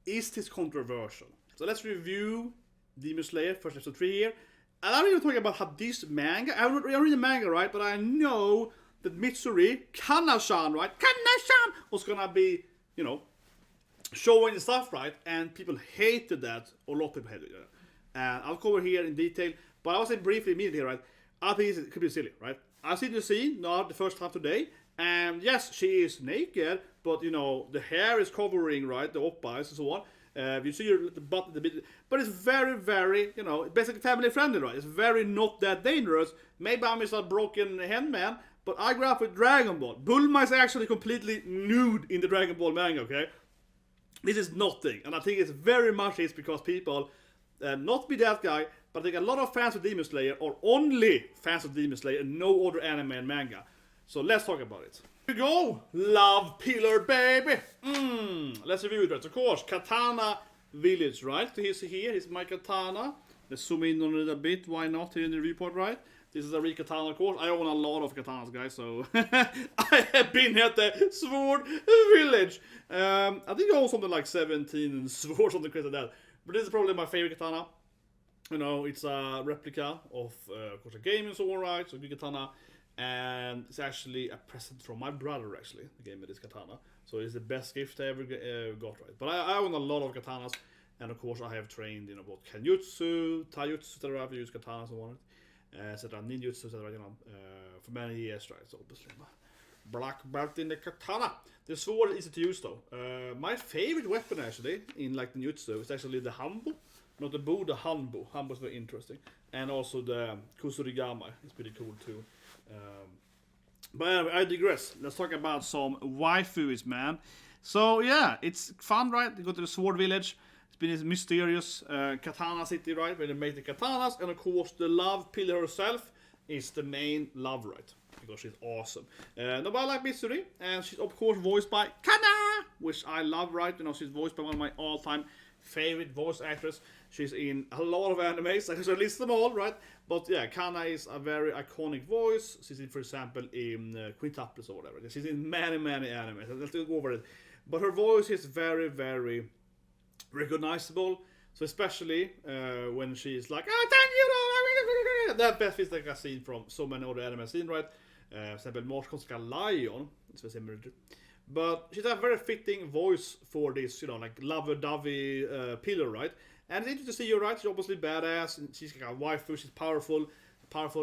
Is this controversial? So let's review Demon Slayer, first episode 3 here. And I'm even talking about how this manga, I read the manga, right? But I know that Mitsuri, Kana-san, right? Kana-san was gonna be, you know, showing the stuff, right? And people hated that, or a lot of people hated it. And I'll cover here in detail, but I'll say briefly immediately, right? I think it could be silly, right? I've seen the scene, not the first time today, and yes, she is naked, but you know, the hair is covering, right? The oppas and so on. You see the butt a bit, but it's very, very, you know, basically family friendly, right? It's very not that dangerous. Maybe I'm just a broken hand man, but I grew up with Dragon Ball. Bulma is actually completely nude in the Dragon Ball manga, okay? This is nothing, and I think it's very much is because people, not be that guy, but I think a lot of fans of Demon Slayer are only fans of Demon Slayer and no other anime and manga. So let's talk about it. Here we go! Love Pillar, baby! Let's review it, right? Of course, Katana Village, right? Here's my katana. Let's zoom in on it a bit. Why not here in the report, right? This is a real katana, of course. I own a lot of katanas, guys, so I have been at the Sword Village. I think I own something like 17 swords, something crazy like that. But this is probably my favorite katana. You know, it's a replica of course, a gaming sword, right? So good katana. And it's actually a present from my brother, actually. The game with this katana. So it's the best gift I ever got, right? But I own a lot of katanas. And of course, I have trained, you know, both Kenjutsu, Taijutsu, etc. I've used katanas and whatnot. Etc. Ninjutsu, etc. You know, for many years, right? So obviously, black belt in the katana. The sword is easy to use, though. My favorite weapon, actually, in like the Ninjutsu, is actually the Hanbo. Not the Bo, the Hanbo. Hanbo is very interesting. And also the Kusurigama. It's pretty cool, too. But anyway, I digress. Let's talk about some waifus, man. So yeah, it's fun, right? You go to the Sword Village. It's been this mysterious katana city, right? Where they make the katanas, and of course the love pillar herself is the main love, right? Because she's awesome. Nobody like Mitsuri, and she's of course voiced by Kana, which I love, right? You know, she's voiced by one of my all-time favorite voice actress. She's in a lot of animes. I just list them all, right? But yeah, Kana is a very iconic voice. She's in, for example, in Quintuplets or whatever. She's in many, many animes. Let's go over it. But her voice is very, very recognizable. So especially when she's like, Tanjiro! That best is like a scene from so many other anime scenes, right? For example, Morse Lion. It's very similar. But she's a very fitting voice for this, you know, like lovey-dovey pillar, right? And it's interesting to see her, right? She's obviously badass, and she's like a waifu, she's powerful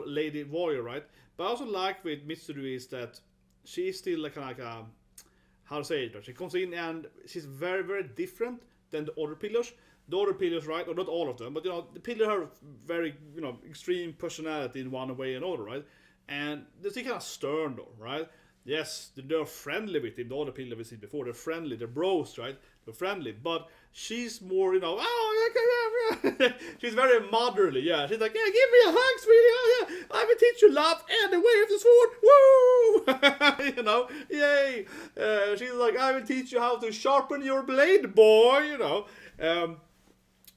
lady warrior, right? But I also like with Mitsuru is that she's still like a, how to say it, right? She comes in and she's very, very different than the other pillars. The other pillars, right? Or not all of them, but you know, the pillar have very, you know, extreme personality in one way and another, right? And they're kind of stern though, right? Yes, they're friendly with him. The other pillar we've seen before, they're friendly. They're bros, right? They're friendly. But she's more, you know, she's very motherly, yeah. She's like, yeah, give me a hug, sweetie. Oh, yeah, I will teach you love and the way of the sword. Woo! You know, yay. She's like, I will teach you how to sharpen your blade, boy, you know.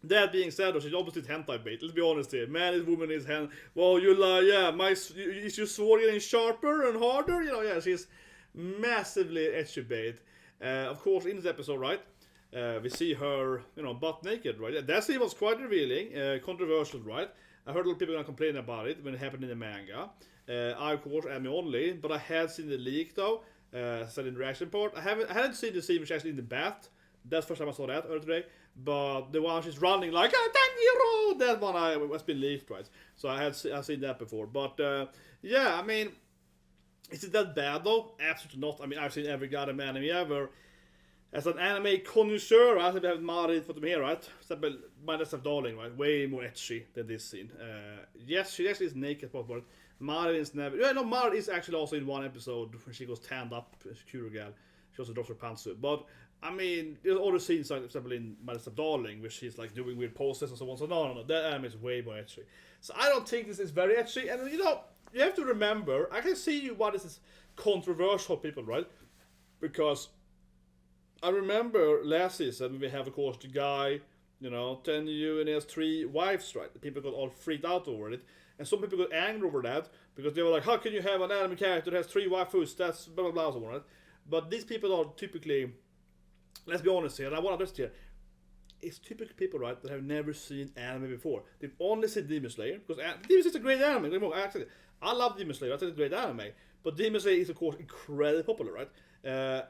That being said, she's opposite hentai bait. Let's be honest here. Man, this woman is well, you like, yeah, is your sword getting sharper and harder? You know, yeah, she's massively etchy bait. Of course, in this episode, right, we see her, you know, butt naked, right? That scene was quite revealing, controversial, right? I heard a lot of people gonna complain about it when it happened in the manga. I, of course, am only, but I had seen the leak though, said in the reaction part. I hadn't seen the scene which is actually in the bath. That's the first time I saw that earlier today. But the one she's running like, Tanjiro! That one has been leaked, right? So I've seen that before. But yeah, I mean, is it that bad though? Absolutely not. I mean, I've seen every goddamn anime ever. As an anime connoisseur, I think we have Mari for them here, right? For example, My Nest of Darling, right? Way more etchy than this scene. Yes, she actually is naked, but Mari is never. Yeah, no, Mari is actually also in one episode when she goes tanned up, Kurugel. She also drops her pantsuit. But I mean, there's other scenes, like, for example, in My Nest of Darling, where she's like doing weird poses and so on. So no, that anime is way more etchy. So I don't think this is very etchy. And you know, you have to remember, I can see why this is controversial, people, right? Because I remember last season we have, of course, the guy, you know, 10U and he has 3 wives, right? The people got all freaked out over it. And some people got angry over that because they were like, how can you have an anime character that has 3 waifus? That's blah blah blah, so on, right? But these people are typically, let's be honest here, and I want to address here, it's typical people, right, that have never seen anime before. They've only seen Demon Slayer, because Demon Slayer is a great anime. Actually, I love Demon Slayer, I think it's a great anime. But Demon Slayer is, of course, incredibly popular, right?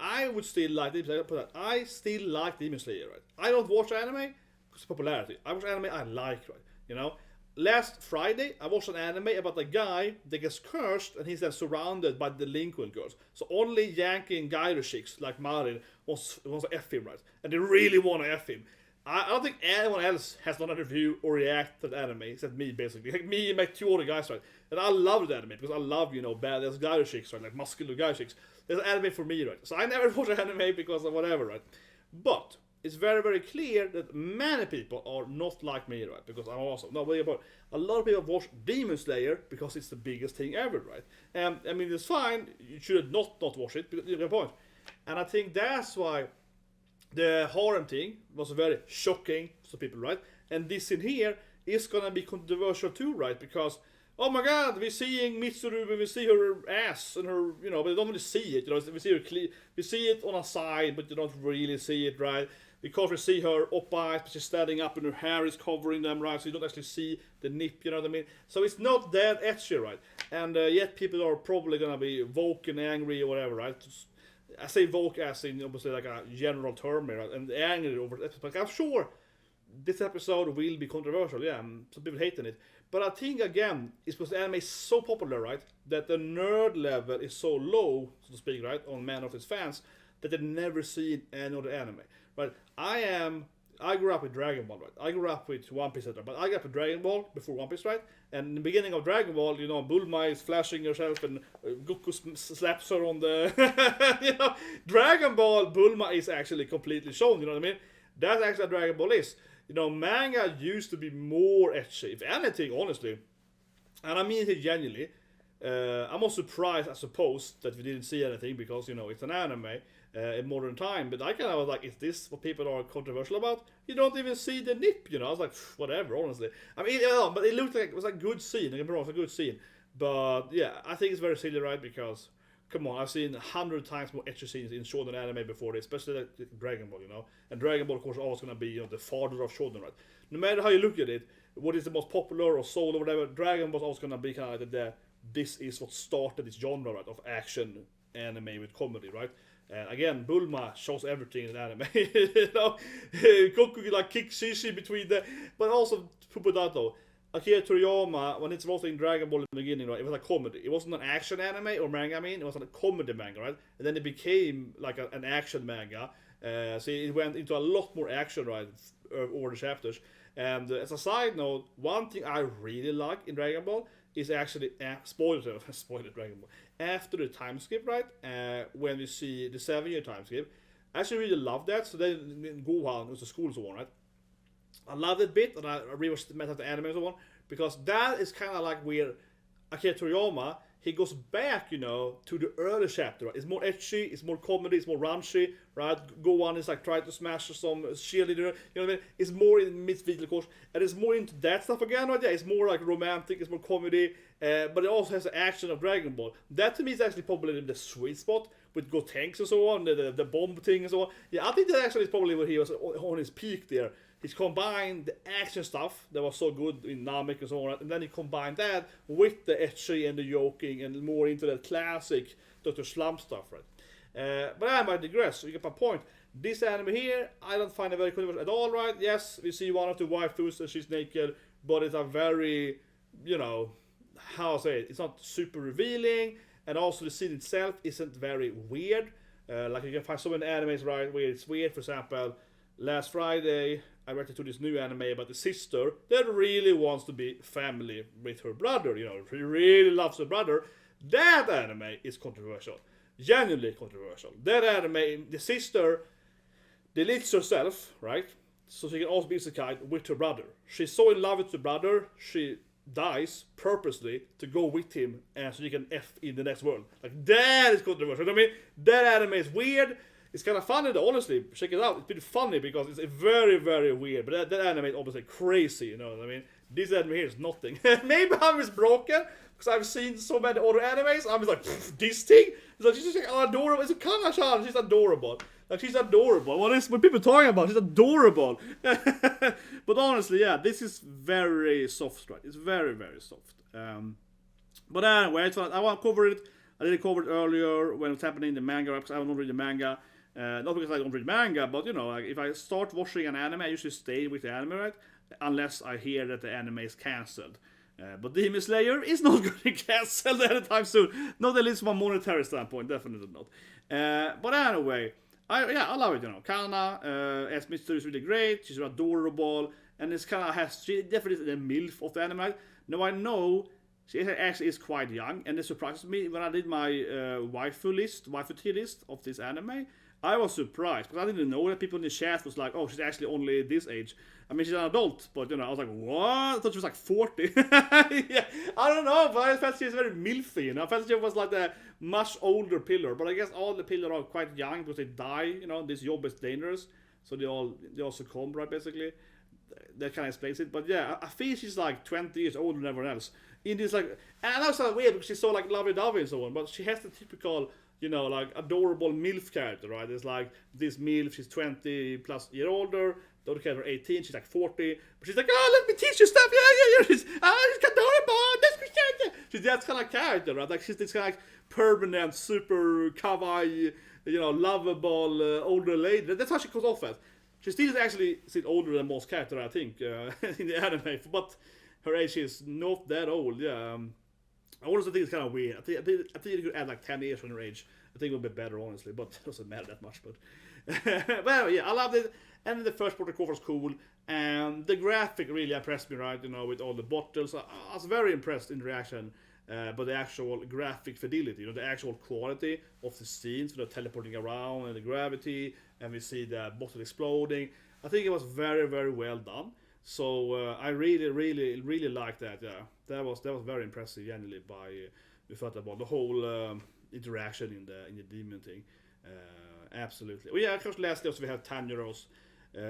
I would still like Demon Slayer, I still like Demon Slayer, right? I don't watch anime because of popularity. I watch anime I like, right? You know? Last Friday, I watched an anime about a guy that gets cursed and he's then surrounded by delinquent girls. So only Yankee and Gyro chicks, like Marin, wants to F him, right? And they really want to F him. I don't think anyone else has done a review or react to the anime, except me, basically. Like me and my 2 other guys, right? And I love the anime, because I love, badass Gyro chicks, right? Like muscular Gyro chicks. There's an anime for me, right? So I never watch anime because of whatever, right? But it's very, very clear that many people are not like me, right? Because I'm awesome. No, but a lot of people watch Demon Slayer because it's the biggest thing ever, right? I mean, it's fine. You should not watch it, because you get a point. And I think that's why the harem thing was very shocking to people, right? And this in here is gonna be controversial too, right? Because, oh my god, we're seeing Mitsuru, we see her ass and her, but you don't really see it, we see her we see it on a side, but you don't really see it, right? Because we see her up eyes, but she's standing up and her hair is covering them, right? So you don't actually see the nip, you know what I mean? So it's not that etchy, right? And yet people are probably gonna be woke and angry or whatever, right? I say woke as in obviously like a general term here, right? And angry over it. But I'm sure this episode will be controversial, yeah, some people hating it. But I think again, it's because the anime is so popular, right? That the nerd level is so low, so to speak, right, on many of its fans, that they've never seen any other anime. Right? I grew up with Dragon Ball, right? I grew up with One Piece, but I grew up with Dragon Ball before One Piece, right? And in the beginning of Dragon Ball, Bulma is flashing herself and Goku slaps her on the... Dragon Ball, Bulma is actually completely shown, you know what I mean? That's actually what Dragon Ball is. Manga used to be more etchy, if anything, honestly. And I mean it genuinely. I'm not surprised, I suppose, that we didn't see anything, because, it's an anime. In modern time, but I kind of was like, is this what people are controversial about? You don't even see the nip, I was like, whatever, honestly. I mean, but it looked like it was a good scene. It was a good scene, but yeah, I think it's very silly, right? Because come on, I've seen 100 times more ecchi scenes in shonen anime before this, especially like Dragon Ball, And Dragon Ball, of course, is always gonna be, the father of shonen, right? No matter how you look at it, what is the most popular or sold or whatever, Dragon Ball is always gonna be kind of like this is what started this genre, right, of action anime with comedy, right? And again, Bulma shows everything in anime. Goku could like kick Shishi between the. But also, to put that though, Akira Toriyama, when it's mostly in Dragon Ball in the beginning, right, it was a comedy. It wasn't an action anime or manga, it was a comedy manga, right? And then it became like an action manga. So it went into a lot more action, right, over the chapters. And as a side note, one thing I really like in Dragon Ball is actually spoiler Dragon Ball. After the time skip, right? When we see the 7-year time skip, I actually really love that. So then Gohan goes to school and so on, right? I love that bit, and I rewatched the anime and so on, because that is kind of like where Akira Toriyama, he goes back, to the early chapter, right? It's more ecchi, it's more comedy, it's more raunchy, right? Gohan is like trying to smash some cheerleader, you know what I mean? It's more in mid-video course, and it's more into that stuff again, right? Yeah, it's more like romantic, it's more comedy, but it also has the action of Dragon Ball. That to me is actually probably the sweet spot with Gotenks and so on, the bomb thing and so on. Yeah, I think that actually is probably where he was on his peak there. He's combined the action stuff that was so good in Namek and so on, and then he combined that with the ecchi and the joking and more into that classic Dr. Slump stuff, right? But I might digress, so you get my point. This anime here, I don't find it very controversial at all, right? Yes, we see one of the waifus and she's naked, but it's a very, how I say it, it's not super revealing, and also the scene itself isn't very weird. Like you can find so many animes, right, where it's weird. For example, last Friday, I read to this new anime about the sister that really wants to be family with her brother. She really loves her brother. That anime is controversial. Genuinely controversial. That anime, the sister deletes herself, right? So she can also be isekai with her brother. She's so in love with her brother, she dies purposely to go with him and so he can F in the next world. Like, that is controversial. I mean, that anime is weird. It's kind of funny though, honestly. Check it out. It's pretty funny because it's very, very weird. But that anime is obviously crazy, you know what I mean? this anime here is nothing. Maybe I'm just broken, because I've seen so many other animes, I'm just like, this thing? It's like, she's just like, adorable. It's a Kana-chan, she's adorable. Like, she's adorable. What people talking about? She's adorable. But honestly, yeah, this is very soft, right? It's very, very soft. But anyway, I want to cover it. I didn't cover it earlier when it was happening in the manga, because I don't read the manga. Not because I don't read manga, but like, if I start watching an anime, I usually stay with the anime, right? Unless I hear that the anime is cancelled. But Demon Slayer is not going to cancel anytime soon. Not at least from a monetary standpoint, definitely not. But anyway, I love it, Kana, as Mitsuru is really great, she's adorable, and she definitely is the MILF of the anime. Now I know she actually is quite young, and it surprises me when I did my waifu tier list of this anime. I was surprised, because I didn't know that people in the chat was like, oh, she's actually only this age. I mean, she's an adult, but I was like, what? I thought she was like 40. Yeah, I don't know, but I felt she was very milfy, I felt she was like a much older pillar, but I guess all the pillars are quite young because they die, this job is dangerous, so they all succumb, right, basically. That kind of explains it, but yeah, I feel she's like 20 years older than everyone else. In this, like, and I know it's kind of weird because she's so like lovey-dovey and so on, but she has the typical, like adorable MILF character, right? It's like this MILF, she's 20 plus year older, the other character 18, she's like 40, but she's like, oh, let me teach you stuff, yeah, she's adorable, that's my character. She's that kind of character, right? Like, she's this kind of like permanent, super kawaii, lovable older lady. That's how she comes off as. She still actually older than most characters, I think, in the anime, but her age is not that old, yeah. I also think it's kind of weird. I think you could add like 10 years on her age. I think it would be better, honestly, but it doesn't matter that much. But anyway, yeah, I loved it. And the first part of the cover was cool. And the graphic really impressed me, right? With all the bottles. I was very impressed in reaction by the actual graphic fidelity, the actual quality of the scenes, teleporting around and the gravity, and we see the bottle exploding. I think it was very, very well done. So I really, really, really liked that. Yeah, that was very impressive, genuinely, by about the whole interaction in the demon thing. Absolutely. Well, yeah, of course, lastly also we have Tanjiro's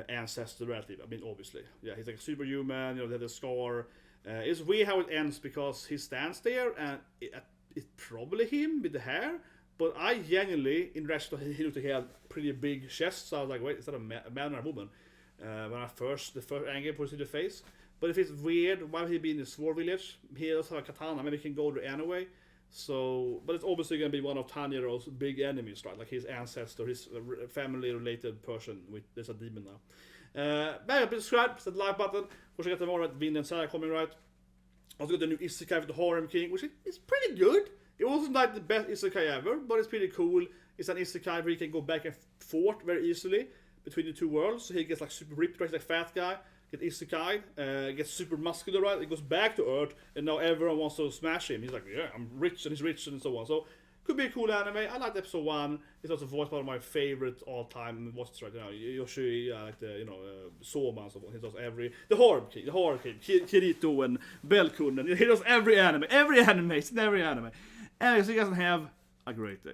ancestor relative. I mean, obviously, yeah, he's like a superhuman. They have the scar. It's weird how it ends because he stands there and it's probably him with the hair. But I genuinely, in reaction to he looked like he had pretty big chest, so I was like, wait, is that a man or a woman? When the first angle puts in the face. But if it's weird, why would he be in the Sword Village? He does have a katana, maybe he can go there anyway. So, but it's obviously going to be one of Tanjiro's big enemies, right? Like his ancestor, his family-related person. There's a demon now. Maybe subscribe, hit the like button. We'll get more about Vin and Sarah coming, right? Also got the new Isekai with the Harem King, which is pretty good. It wasn't like the best Isekai ever, but it's pretty cool. It's an Isekai where you can go back and forth very easily between the two worlds. So he gets like super ripped, right? He's like fat guy. Get Isekai, gets super muscular, right? He goes back to Earth, and now everyone wants to smash him. He's like, yeah, I'm rich, and he's rich, and so on. So, could be a cool anime. I liked episode 1. It's also voiced by one of my favorite all-time voices right now. Yoshi, like the, Soma and so on. He does the Harem King, Kirito and Belkun, and he does every anime. Every anime, it's in every anime. Anyway, so you guys can have a great day.